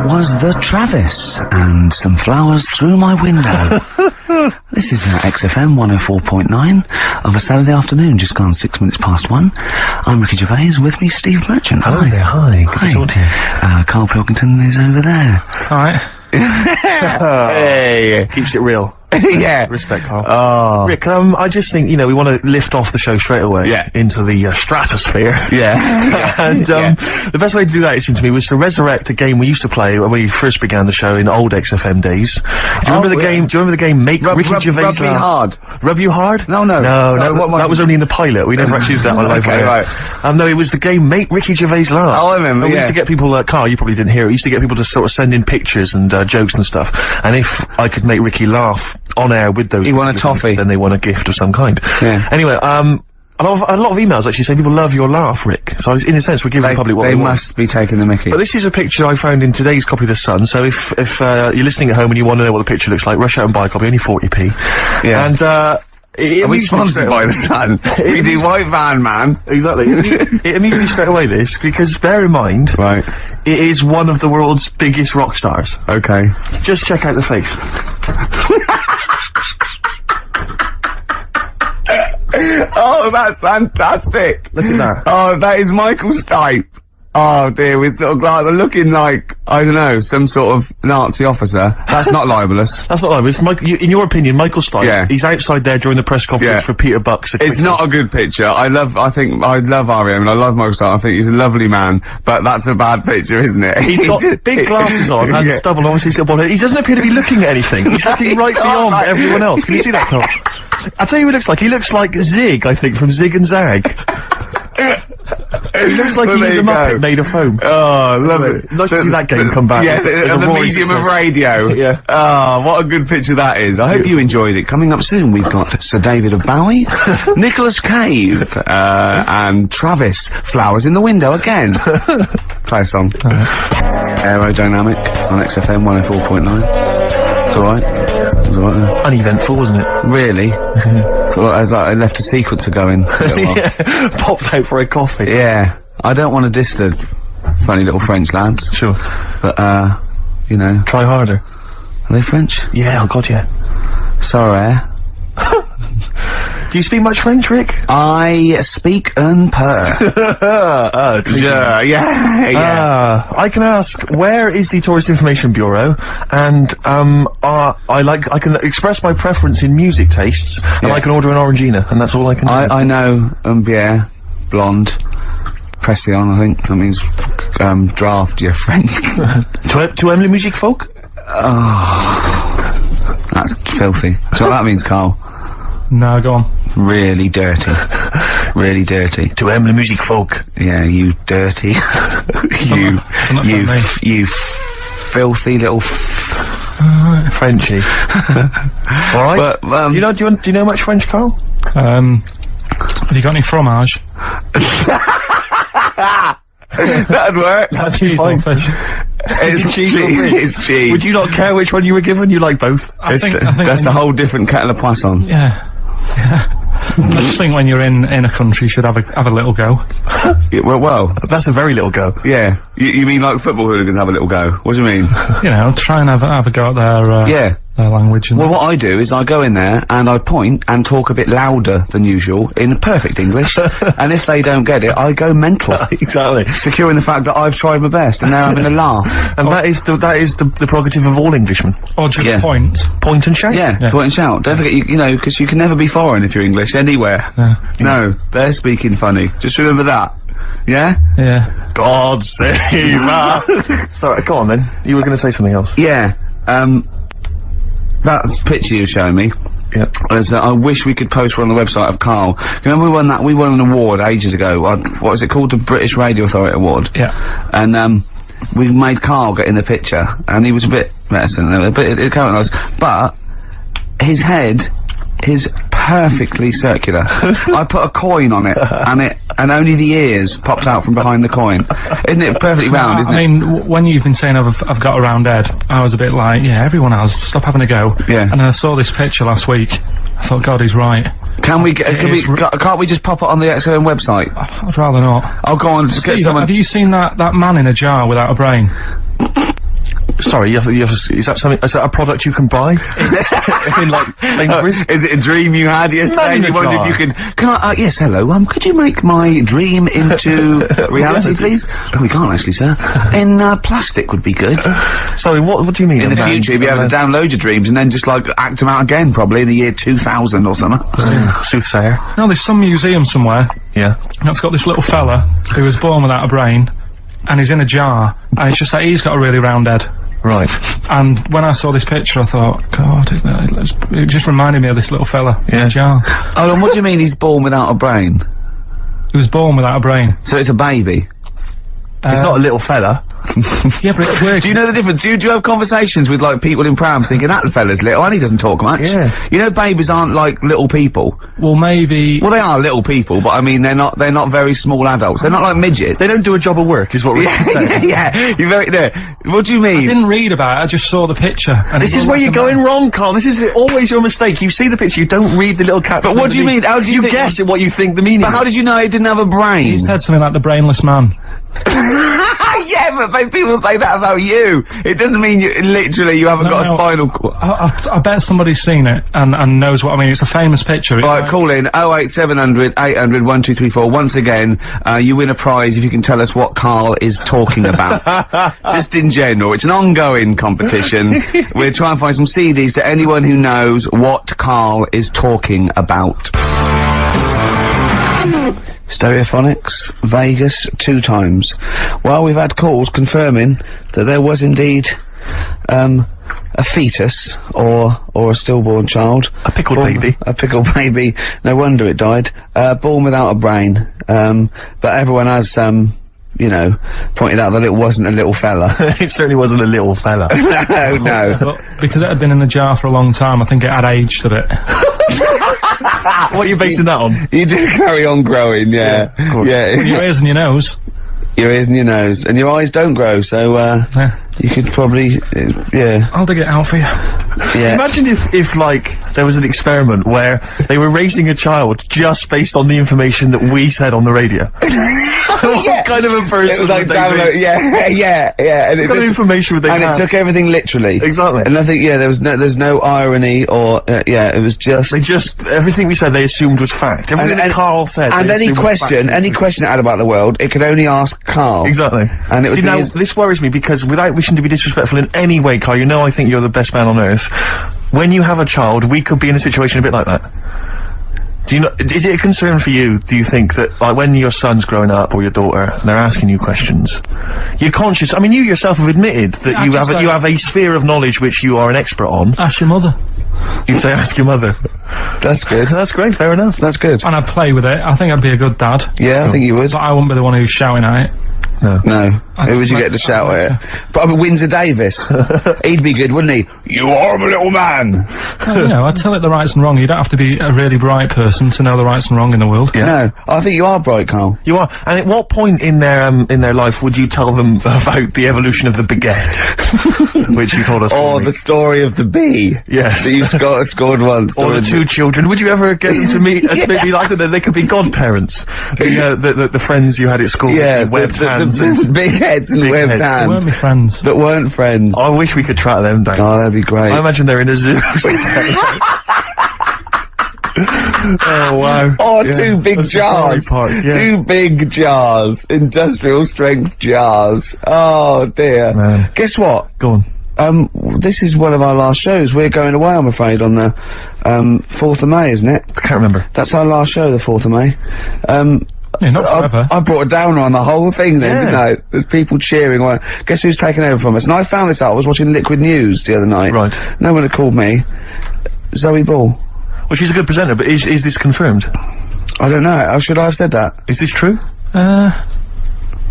was the Travis and Some Flowers Through My Window. This is XFM 104.9 of a Saturday afternoon, just gone 6 minutes past 1. I'm Ricky Gervais, with me Steve Merchant. Hello there, hi. Good to talk to you. Karl Pilkington is over there. Alright. Hey! Keeps it real. Yeah. Respect, Karl. Oh. Rick, I just think, you know, we want to lift off the show straight away. Yeah. Into the, stratosphere. Yeah. And, the best way to do that, it seemed to me, was to resurrect a game we used to play when we first began the show in old XFM days. Do you remember the game? Do you remember the game Make Ricky Gervais Rub Me Hard. Rub You Hard? No. No, that was only in the pilot. We never actually did that on live. Okay, right. No, it was the game Make Ricky Gervais Laugh. Oh, I remember, We used to get people, Karl, you probably didn't hear it, we used to get people to sort of send in pictures and, jokes and stuff. And if I could make Ricky laugh on air with those, he won a toffee, then they won a gift of some kind. Yeah. Anyway, a lot of emails actually say people love your laugh, Rick. So in a sense, we're giving the public what they want. They must be taking the mickey. But this is a picture I found in today's copy of The Sun, so if you're listening at home and you want to know what the picture looks like, rush out and buy a copy, only 40p. Yeah. And, are we sponsored by The Sun? We do White Van Man. Exactly. It amused me straight away, this, because bear in mind, Right. it is one of the world's biggest rock stars. Okay. Just check out the face. Oh, that's fantastic! Look at that. Oh, that is Michael Stipe. Oh dear, with sort of glasses, looking like, I don't know, some sort of Nazi officer. That's not libelous. That's not it's in your opinion, Michael Stipe. Yeah. He's outside there during the press conference for Peter Buck's. It's not a good picture. I love R.E.M. and I love Michael Stipe. I think he's a lovely man, but that's a bad picture, isn't it? He's got big glasses on and stubble, obviously he's got bald head. He doesn't appear to be looking at anything. He's looking right beyond everyone else. Can you see that, Karl? I'll tell you who he looks like. He looks like Zig, I think, from Zig and Zag. It looks like he's a Muppet made of foam. Oh, love it. Nice to see that game come back. Yeah, the medium of radio. Yeah. Oh, what a good picture that is. I hope you enjoyed it. Coming up soon, we've got Sir David of Bowie, Nicholas Cave, and Travis, Flowers in the Window again. Play a song. Aerodynamic on XFM 104.9. It's alright. It was alright. Uneventful, wasn't it? Really? Sort of, I left a sequencer going. Yeah. Popped out for a coffee. Yeah. I don't want to diss the funny little French lads. Sure. But, you know. Try harder. Are they French? Yeah, oh god, yeah. Sorry. Do you speak much French, Rick? I speak un peu. Yeah. I can ask, where is the Tourist Information Bureau? And, I can express my preference in music tastes, and I can order an Orangina, and that's all I can do. I know, bière, blonde, Pression, I think. That means, draft, you're French. Tu aimes la musique folk? Oh. That's filthy. So what that means, Karl? No, go on. Really dirty. Really dirty. Tu aimes la musique folk? Yeah, you dirty. you filthy little Frenchie. Alright. But, do you know much French, Karl? Have you got any fromage? That'd work. That's cheese or fish? It's cheese. It's cheese. Would you not care which one you were given? You like both? I think that's a whole different kettle of poisson. Yeah. I just think when you're in a country, you should have a little go. Yeah, well, that's a very little go. Yeah. You mean like football hooligans have a little go? What do you mean? You know, try and have a go at their their language. And well, what I do is I go in there and I point and talk a bit louder than usual in perfect English, and if they don't get it, I go mental. Exactly. Securing the fact that I've tried my best and they're having a laugh. And that is the prerogative of all Englishmen. Or just point. Point and shout? Yeah, point and shout. Don't forget, you know, because you can never be foreign if you're English anywhere. No, they're speaking funny. Just remember that. Yeah? Yeah. God save us! Sorry, go on then. You were going to say something else. Yeah. That picture you're showing me. Yeah. I wish we could post one on the website of Karl. Remember we won an award ages ago. What was it called? The British Radio Authority Award. Yeah. And, we made Karl get in the picture, and he was a bit reticent, a bit nice, but his head is perfectly circular. I put a coin on it, and only the ears popped out from behind the coin. Isn't it perfectly round, isn't it? I mean, when you've been saying I've got a round head, I was a bit like, yeah, everyone has, stop having a go. Yeah. And then I saw this picture last week, I thought, God, he's right. Can't we just pop it on the XFM website? I'd rather not. Oh, go on, just Steve, get someone. have you seen that man in a jar without a brain? Sorry, is that something? Is that a product you can buy? In like Sainsbury's? Is it a dream you had yesterday? And you wondered if you could. Can I? Yes, hello. Could you make my dream into reality, please? No, we can't actually, sir. In plastic would be good. Sorry, what do you mean? In the future, you'll be able to download your dreams and then just like act them out again, probably in the year 2000 or something. Soothsayer. No, there's some museum somewhere Yeah. that's got this little fella who was born without a brain, and he's in a jar, and it's just like he's got a really round head. Right. And when I saw this picture, I thought, God, it just reminded me of this little fella in a jar. Oh, and what do you mean he's born without a brain? He was born without a brain. So it's a baby? He's not a little fella. Yeah, but it's weird. Do you know the difference? Do you have conversations with, like, people in prams thinking, that fella's little, and he doesn't talk much? Yeah. You know babies aren't, like, little people. Well, maybe... Well, they are little people, but I mean, they're not very small adults. They're not like midgets. They don't do a job of work, is what we're saying. Yeah, you're very, no. What do you mean? I didn't read about it, I just saw the picture. And This it is looked where like you're a going man. wrong, Carl. This is always your mistake. You see the picture, you don't read the little caption. But what do you mean? How do you think- guess at what you think the meaning But how did you know he didn't have a brain? He said something like the brainless man. Yeah, but people say that about you. It doesn't mean you haven't got a spinal cord. I bet somebody's seen it and knows what I mean. It's a famous picture. Right, call in 08700 800 1234. Once again, you win a prize if you can tell us what Carl is talking about. Just in general. It's an ongoing competition. We're trying to find some CDs to anyone who knows what Carl is talking about. Stereophonics, Vegas, 2 times. Well, we've had calls confirming that there was indeed, a fetus, or a stillborn child. A pickled baby. A pickled baby. No wonder it died. Born without a brain. But everyone has, you know, pointed out that it wasn't a little fella. It certainly wasn't a little fella. No. But because it had been in the jar for a long time, I think it had aged a bit. What are you basing that on? You do carry on growing, yeah. Yeah. Your ears and your nose. Your ears and your nose. And your eyes don't grow, so, Yeah. you could probably, yeah. I'll dig it out for you. Yeah. Imagine if, like, there was an experiment where they were raising a child just based on the information that we said on the radio. What kind of a person It was like would they download, be? yeah. And What kind of information would they and have? it took everything literally. Exactly. And I think, yeah, there's no irony or, it was just... They just, everything we said they assumed was fact. Everything that Carl said And they any assumed was fact. question it had about the world, it could only ask Carl. Exactly. And it would See, be now, his- this worries me because without wishing to be disrespectful in any way, Carl, you know I think you're the best man on earth. When you have a child, we could be in a situation a bit like that. Do you know, is it a concern for you, do you think, that, like, when your son's growing up, or your daughter, and they're asking you questions, you're conscious, I mean, you yourself have admitted that you have a sphere of knowledge which you are an expert on. Ask your mother. You'd say ask your mother. That's good. That's great, fair enough. That's good. And I'd play with it. I think I'd be a good dad. Yeah, I think you would. But I wouldn't be the one who's shouting at it. No. I Who would just you like- get to shout at? Probably Windsor Davis. He'd be good, wouldn't he? You horrible little man! Well, you know, I'd tell it the rights and wrong. You don't have to be a really bright person to know the rights and wrong in the world. Yeah. No, I think you are bright, Carl. You are. And at what point in their life would you tell them about the evolution of the baguette? Which you told us. Or the story of the bee. Yes. That you scored once. Or the 2 children. Would you ever get them to meet as maybe like that? They could be godparents. The friends you had at school. Yeah, with webbed hands. the big heads and Big webbed heads. They hands. weren't my friends. That weren't friends. I wish we could track them down. Oh, that'd be great. I imagine they're in a zoo. Oh wow. Oh, Yeah. 2 big That's jars. Safari Park, yeah. 2 big jars. Industrial strength jars. Oh, dear. Man. Guess what? Go on. This is one of our last shows. We're going away, I'm afraid, on the, 4th of May, isn't it? I can't remember. That's our last show, the 4th of May. Yeah, not forever. I brought a downer on the whole thing then, Yeah. didn't I? There's people cheering. Well, guess who's taken over from us? And I found this out. I was watching Liquid News the other night. Right. No one had called me. Zoe Ball. Well, she's a good presenter, but is this confirmed? I don't know. How should I have said that? Is this true? Yeah,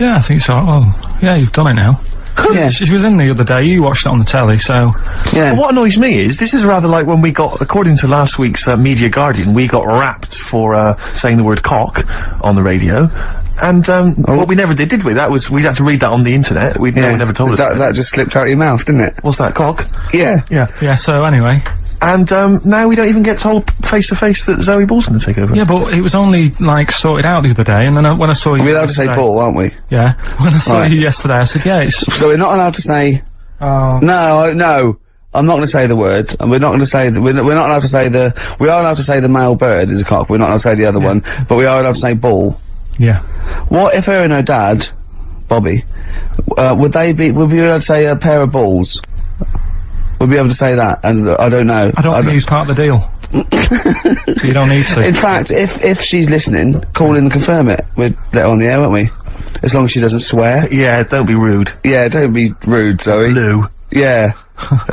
I think so. Well, yeah, you've done it now. Yeah. She was in the other day, you watched it on the telly, so... Yeah. What annoys me is, this is rather like when we got, according to last week's Media Guardian, we got rapped for saying the word cock on the radio. And, what we never did we? We had to read that on the internet. No one never told us That just slipped out of your mouth, didn't it? What's that, cock? Yeah. Yeah. Yeah, so anyway. And, now we don't even get told face to face that Zoe Ball's gonna take over. Yeah, but it was only, like, sorted out the other day, and then when I saw you... We're allowed to say yesterday- ball, aren't we? Yeah. When I saw Right. you yesterday, I said, yeah, it's... So we're not allowed to say... Oh. No. I'm not going to say the word, and we're not going to say we're not allowed to say we are allowed to say the male bird is a cock, we're not allowed to say the other one, but we are allowed to say bull. Yeah. What if her and her dad, Bobby, would we be able to say a pair of balls? Would we be able to say that? And I don't know. I don't think he's part of the deal. So you don't need to. In fact, if she's listening, call in and confirm it. We'd let her on the air, won't we? As long as she doesn't swear. Yeah, don't be rude. Yeah, don't be rude, Zoe. Lou. Yeah.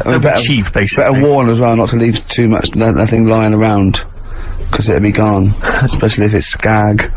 Don't be cheap, basically. Better warn as well not to leave too much, nothing lying around. Because it'll be gone. Especially if it's skag.